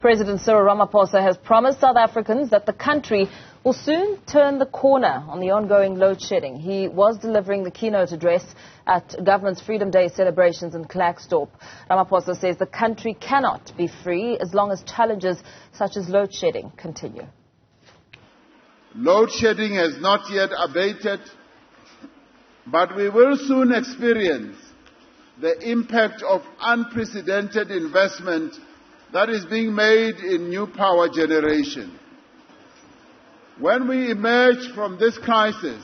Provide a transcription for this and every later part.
President Cyril Ramaphosa has promised South Africans that the country will soon turn the corner on the ongoing load shedding. He was delivering the keynote address at government's Freedom Day celebrations in Klerksdorp. Ramaphosa says the country cannot be free as long as challenges such as load shedding continue. Load shedding has not yet abated, but we will soon experience the impact of unprecedented investment that is being made in new power generation. When we emerge from this crisis,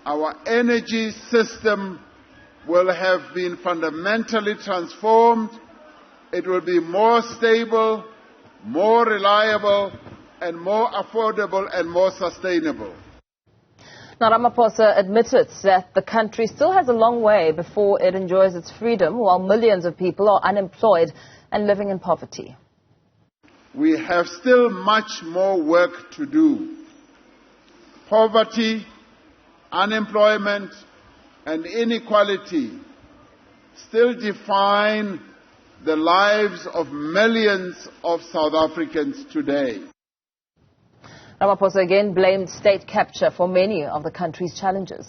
our energy system will have been fundamentally transformed. It will be more stable, more reliable, and more affordable and more sustainable. Now, Ramaphosa admitted that the country still has a long way before it enjoys its freedom, while millions of people are unemployed and living in poverty. We have still much more work to do. Poverty, unemployment, and inequality still define the lives of millions of South Africans today. Ramaphosa again blamed state capture for many of the country's challenges.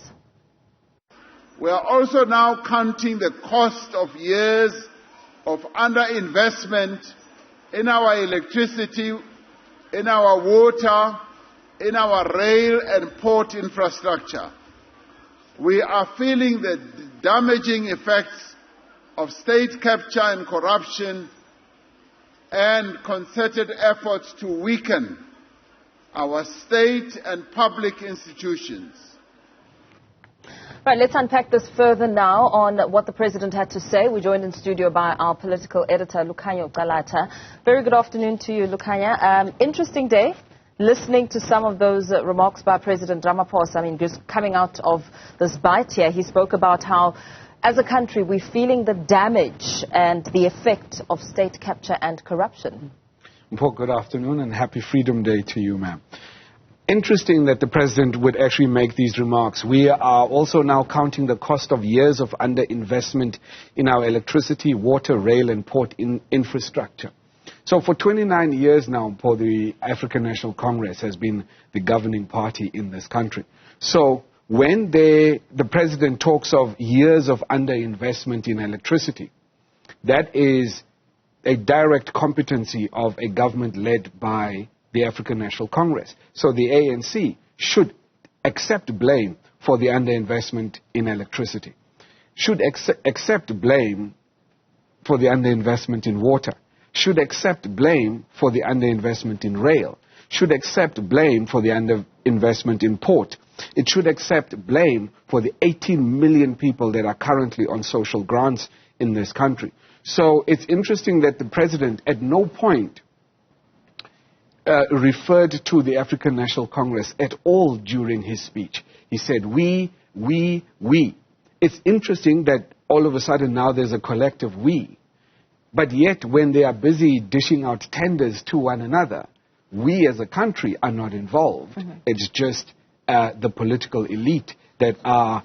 We are also now counting the cost of years of underinvestment in our electricity, in our water, in our rail and port infrastructure. We are feeling the damaging effects of state capture and corruption and concerted efforts to weaken our state and public institutions. Right, let's unpack this further now on what the President had to say. We're joined in studio by our political editor, Lukhanyo Calata. Very good afternoon to you, Lukhanya. Interesting day, listening to some of those remarks by President Ramaphosa. I mean, just coming out of this bite here, he spoke about how, as a country, we're feeling the damage and the effect of state capture and corruption. Good afternoon and happy Freedom Day to you, ma'am. Interesting that the President would actually make these remarks. We are also now counting the cost of years of underinvestment in our electricity, water, rail and port infrastructure. So for 29 years now, the African National Congress has been the governing party in this country. So when the President talks of years of underinvestment in electricity, that is a direct competency of a government led by the African National Congress. So the ANC should accept blame for the underinvestment in electricity, should accept blame for the underinvestment in water, should accept blame for the underinvestment in rail, should accept blame for the underinvestment in port. It should accept blame for the 18 million people that are currently on social grants in this country. So it's interesting that the President at no point referred to the African National Congress at all during his speech. He said, we. It's interesting that all of a sudden now there's a collective we. But yet when they are busy dishing out tenders to one another, we as a country are not involved. Mm-hmm. It's just the political elite that are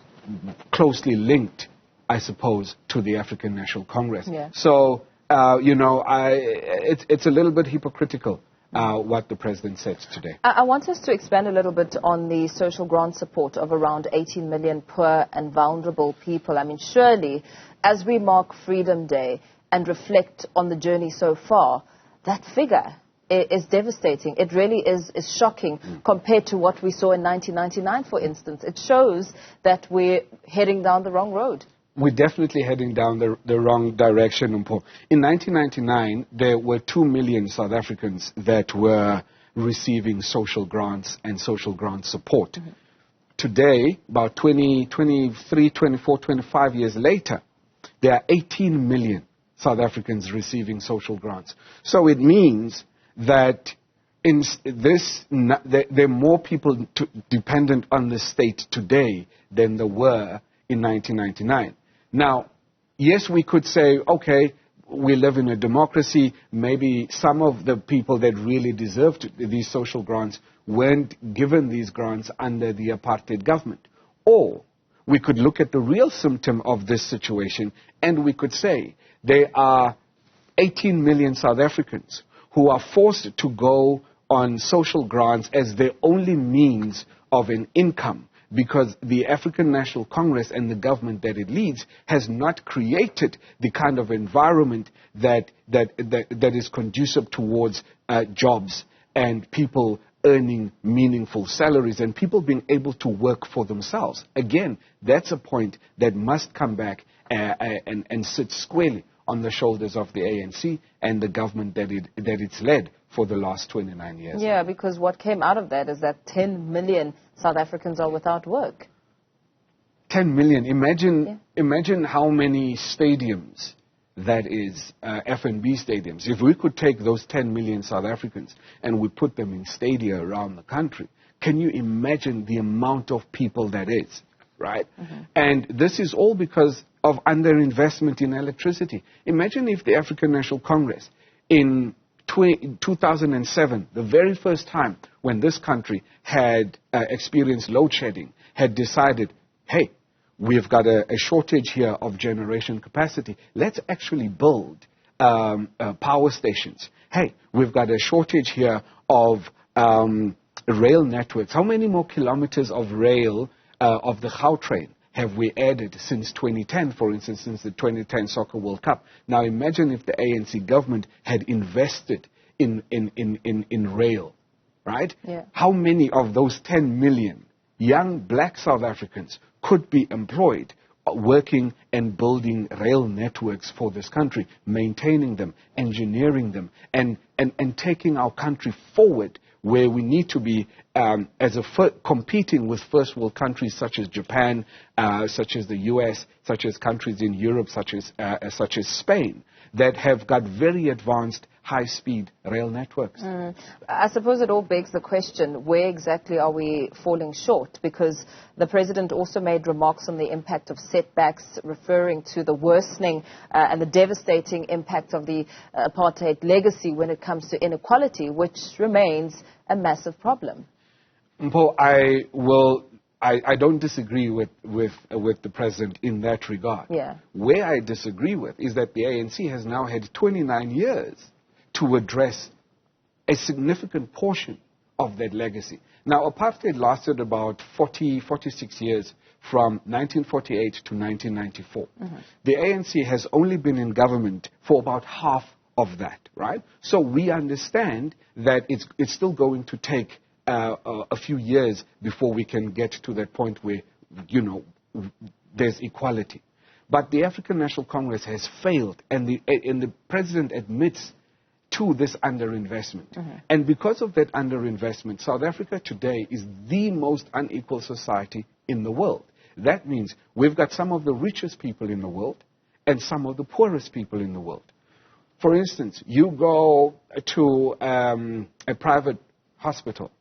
closely linked, I suppose, to the African National Congress. Yeah. So, it's a little bit hypocritical. What the President said today. I want us to expand a little bit on the social grant support of around 18 million poor and vulnerable people. I mean, surely, as we mark Freedom Day and reflect on the journey so far, that figure is devastating. It really is shocking compared to what we saw in 1999, for instance. It shows that we're heading down the wrong road. We're definitely heading down the wrong direction. In 1999, there were 2 million South Africans that were receiving social grants and social grant support. Mm-hmm. Today, about 23, 24, 25 years later, there are 18 million South Africans receiving social grants. So it means that there are more people dependent on the state today than there were in 1999. Now, yes, we could say, okay, we live in a democracy. Maybe some of the people that really deserved these social grants weren't given these grants under the apartheid government. Or we could look at the real symptom of this situation and we could say there are 18 million South Africans who are forced to go on social grants as their only means of an income, because the African National Congress and the government that it leads has not created the kind of environment that is conducive towards jobs and people earning meaningful salaries and people being able to work for themselves. Again, that's a point that must come back and sit squarely on the shoulders of the ANC and the government that it's led for the last 29 years. Yeah, because what came out of that is that 10 million South Africans are without work. 10 million. Imagine how many stadiums that is, F&B stadiums. If we could take those 10 million South Africans and we put them in stadia around the country, can you imagine the amount of people that is, right? Mm-hmm. And this is all because of underinvestment in electricity. Imagine if the African National Congress in 2007, the very first time when this country had experienced load shedding, had decided, hey, we've got a shortage here of generation capacity. Let's actually build power stations. Hey, we've got a shortage here of rail networks. How many more kilometers of rail of the Gautrain have we added since 2010, for instance, since the 2010 Soccer World Cup? Now imagine if the ANC government had invested in rail, right? Yeah. How many of those 10 million young black South Africans could be employed working and building rail networks for this country, maintaining them, engineering them, and taking our country forward where we need to be competing with first world countries such as Japan, such as the US, such as countries in Europe, such as Spain, that have got very advanced high-speed rail networks. I suppose it all begs the question, where exactly are we falling short? Because the President also made remarks on the impact of setbacks, referring to the worsening and the devastating impact of the apartheid legacy when it comes to inequality, which remains a massive problem. Mpo, I don't disagree with the President in that regard. Yeah. Where I disagree with is that the ANC has now had 29 years to address a significant portion of that legacy. Now, apartheid lasted about 46 years from 1948 to 1994. Mm-hmm. The ANC has only been in government for about half of that, right? So we understand that it's still going to take a few years before we can get to that point where, there's equality. But the African National Congress has failed, and the President admits to this underinvestment. Mm-hmm. And because of that underinvestment, South Africa today is the most unequal society in the world. That means we've got some of the richest people in the world and some of the poorest people in the world. For instance, you go to a private hospital.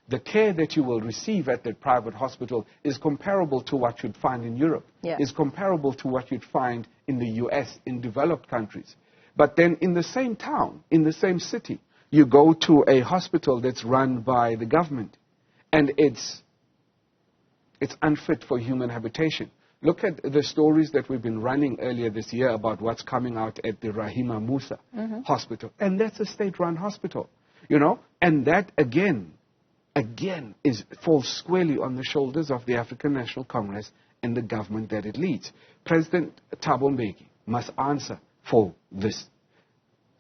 The care that you will receive at that private hospital is comparable to what you'd find in Europe, is comparable to what you'd find in the US, in developed countries. But then in the same town, in the same city, you go to a hospital that's run by the government, and it's unfit for human habitation. Look at the stories that we've been running earlier this year about what's coming out at the Rahima Musa hospital. And that's a state-run hospital, and that again falls squarely on the shoulders of the African National Congress and the government that it leads. President Thabo Mbeki must answer for this.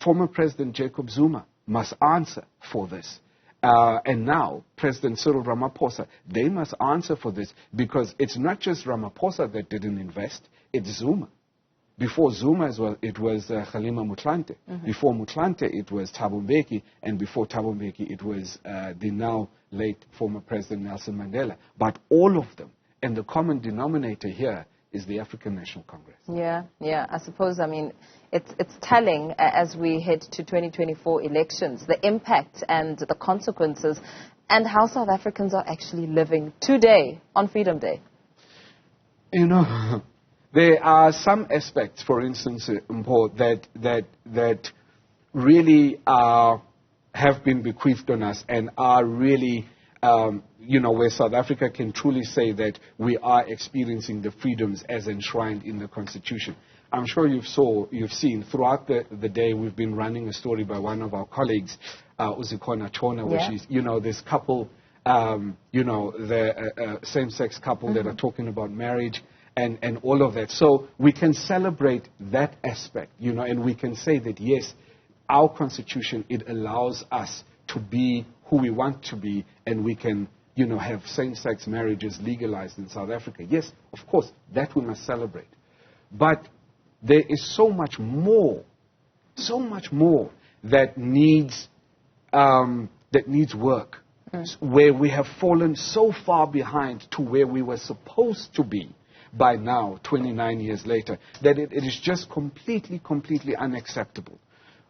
Former President Jacob Zuma must answer for this. And now, President Cyril Ramaphosa, they must answer for this, because it's not just Ramaphosa that didn't invest, it's Zuma. Before Zuma as well, it was Kgalema Motlanthe. Mm-hmm. Before Motlanthe, it was Thabo Mbeki. And before Thabo Mbeki, it was the now late former President Nelson Mandela. But all of them, and the common denominator here, is the African National Congress. Yeah. I suppose, it's telling as we head to 2024 elections, the impact and the consequences, and how South Africans are actually living today on Freedom Day. There are some aspects, for instance, that really have been bequeathed on us and are really, where South Africa can truly say that we are experiencing the freedoms as enshrined in the Constitution. I'm sure you've seen throughout the day we've been running a story by one of our colleagues, Lukhanyo, where she's, this couple, the same-sex couple that are talking about marriage and all of that. So we can celebrate that aspect, and we can say that, yes, our constitution, it allows us to be who we want to be, and we can, have same-sex marriages legalized in South Africa. Yes, of course, that we must celebrate. But there is so much more that needs work, where we have fallen so far behind to where we were supposed to be by now, 29 years later, that it is just completely unacceptable.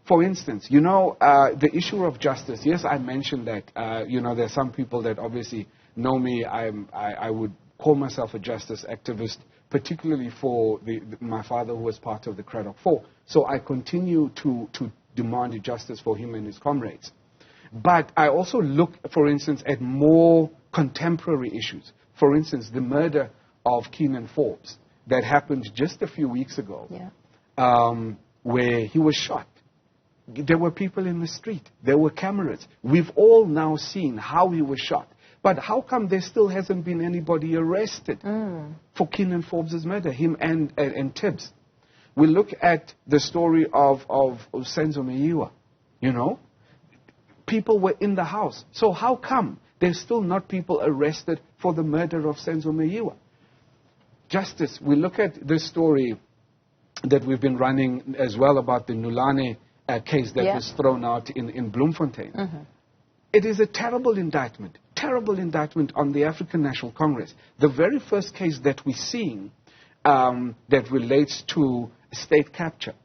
For instance, the issue of justice. Yes, I mentioned that. There are some people that obviously know me. I would call myself a justice activist, particularly for my father, who was part of the Craddock Four. So I continue to demand justice for him and his comrades. But I also look, for instance, at more contemporary issues. For instance, the murder of Keenan Forbes that happened just a few weeks ago, where he was shot. There were people in the street. There were cameras. We've all now seen how he was shot. But how come there still hasn't been anybody arrested for Keenan Forbes' murder, him and Tibbs? We look at the story of Senzo Meyiwa, People were in the house. So how come there's still not people arrested for the murder of Senzo Meyiwa? Justice, we look at this story that we've been running as well about the Nulane case that was thrown out in Bloemfontein. It is a terrible indictment on the African National Congress. The very first case that we're seeing that relates to state capture.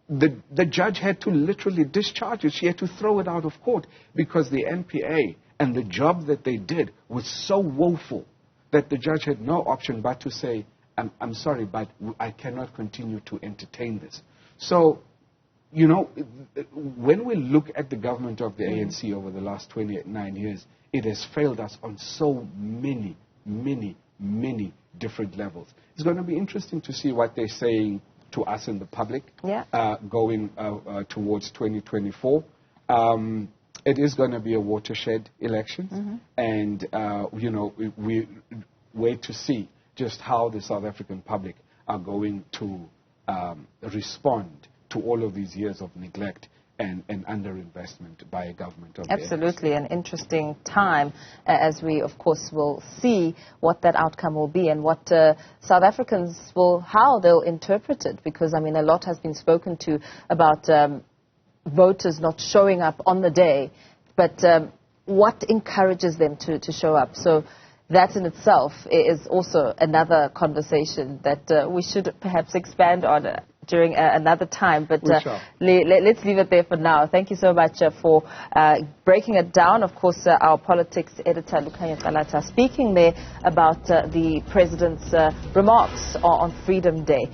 The judge had to literally discharge it. She had to throw it out of court because the NPA and the job that they did was so woeful that the judge had no option but to say, I'm sorry, but I cannot continue to entertain this. So, when we look at the government of the ANC over the last 29 years, it has failed us on so many different levels. It's going to be interesting to see what they're saying to us in the public going towards 2024. It is going to be a watershed election, and we wait to see just how the South African public are going to respond to all of these years of neglect and underinvestment by a government of Absolutely, an interesting time as we, of course, will see what that outcome will be and what South Africans how they'll interpret it. Because, a lot has been spoken to about voters not showing up on the day, but what encourages them to show up. So that in itself is also another conversation that we should perhaps expand on during another time. But let's leave it there for now. Thank you so much for breaking it down. Of course, our politics editor, Lukhanyo Calata, speaking there about the President's remarks on Freedom Day.